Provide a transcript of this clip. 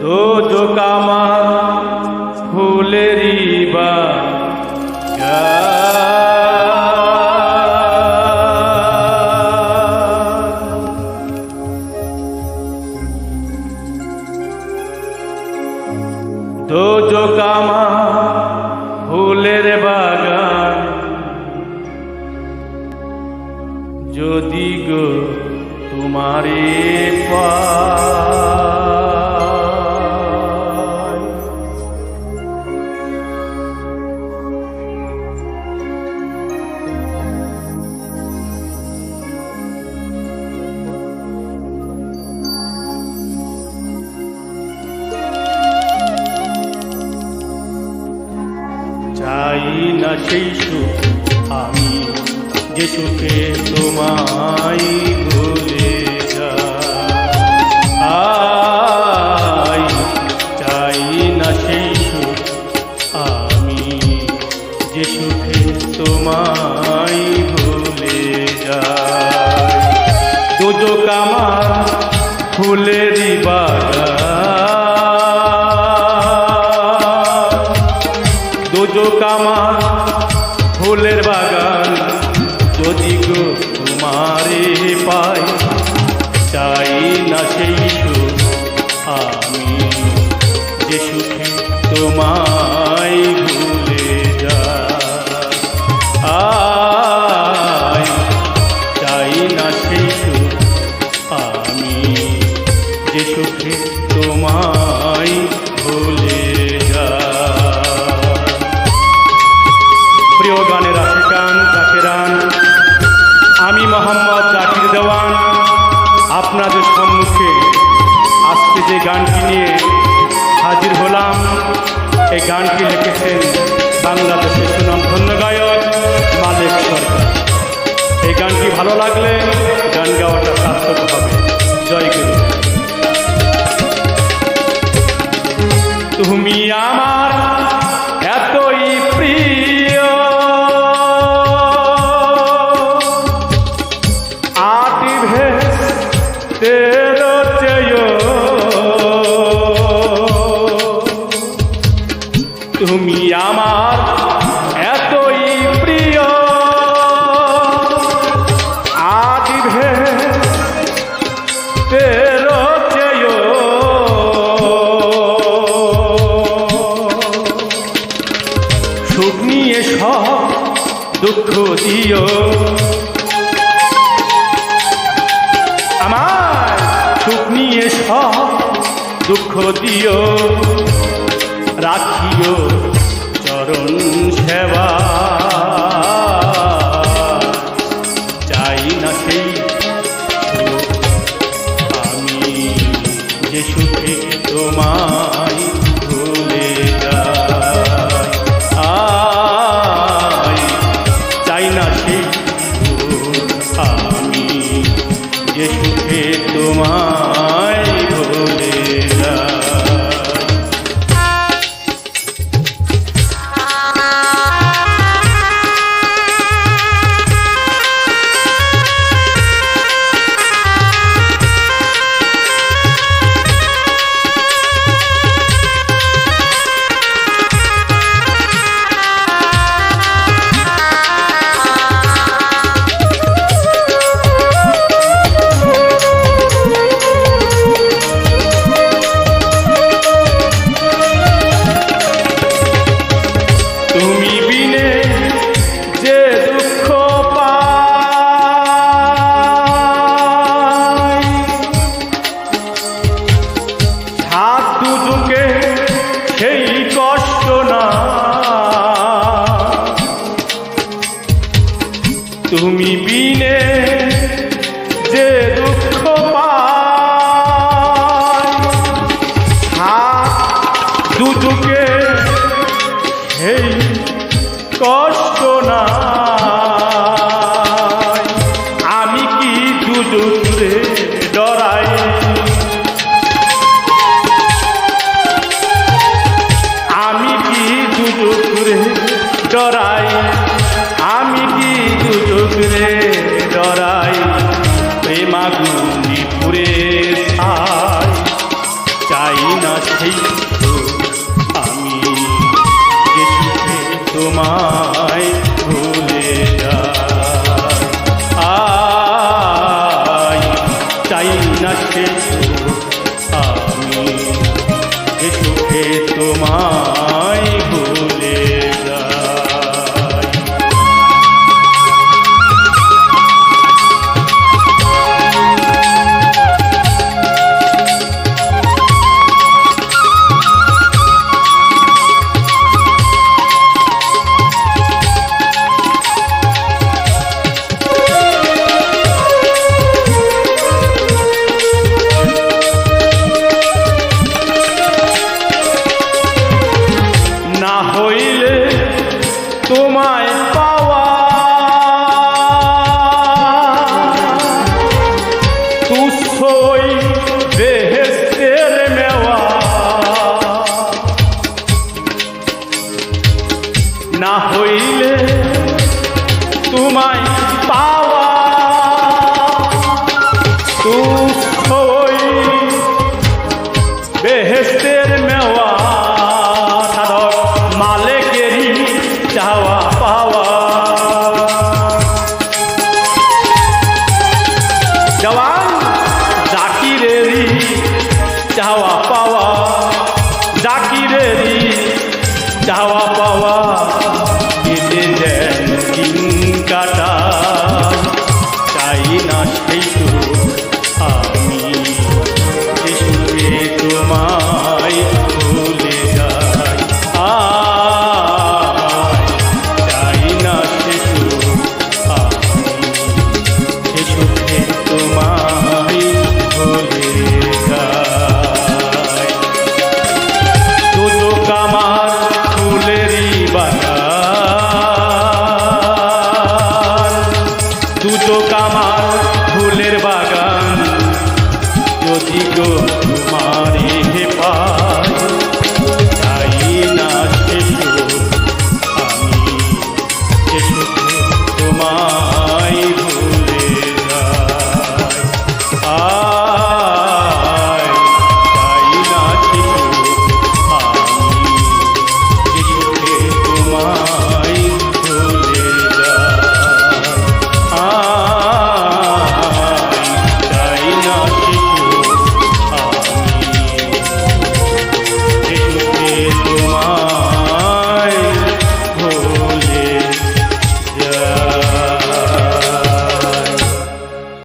দোজক আমার ফুলেরই বাগান, দোজক আমার ফুলের বাগান। যদি গো তোমারে পাই, চাই না সেই সুখ আমি যে সুখে তোমায় ভুলে যাই। চাই না সেই সুখ আমি যে সুখে তোমায় ভুলে যাই। দোজক আমার ফুলেরই বাগান, দোজক আমার ফুলের বাগান। যদি গো তোমারে পাই, চাই না সেই সুখ আমি যে সুখে তোমায় ভুলে যাই। চাই না সেই সুখ আমি যে সুখে তোমায় ভুলে যাই। প্রিয় গানের আশিকান জাকিরান, আমি মোহাম্মদ জাকির দেওয়ান আপনাদের সম্মুখে আজকে যে গানটি নিয়ে হাজির হলাম, এই গানটি লিখেছেন বাংলাদেশের সুনামধন্য গায়ক মালেক সরকার। এই গানটি ভালো লাগলে গান গাওয়াটা সার্থক হবে। জয় গুরু। তুমি আমার এতই প্রিয়, আটি ভেস্তেরো চেয়েও তুমি আমার এতই প্রিয়, আটি ভেস্তেরো চেয়েও সুখ নিয়ে সব দুঃখ দিও। আমার সুখ নিয়ে সব দুঃখ দিও, রাখিও চরণ সেবা। চাই না সেই সুখ আমি যে সুখে তোমায় ভুলে যাই। চাই না সেই সুখ আমি যে সুখে তোমায় ভুলে যাই। তুমি বিনে যে দুঃখ পাই, হাত দুজকে সেই কষ্ট না। তুমি বিনে যে দুঃখ পাই, হাত দুজকে সেই কষ্ট না। আমি কি দুজকে ডরাই, আমি কি দুজকে ডরাই, আমি কি দুজকে ডরাই। প্রেমাগুনি পুরে ছাই, চাই না না সে আমি এ সুখে তোমায় ভুলে যাই। না হইলে তোমায় পাওয়া তুচ্ছই বেহেশতের মেওয়া, না হইলে তোমায় পাওয়া তুচ্ছই বেহেশতের মেওয়া, চাওয়া পাওয়া। জওয়ান জাকিরেরই চাওয়া পাওয়া, জাকিরেরই চাওয়া পাওয়া, কেটে দেন দিন কাটা চাই না সেই তো আমি সুখে তোমায় ভুলে যাই। দুটো কামার ফুলের বাগান যদি গো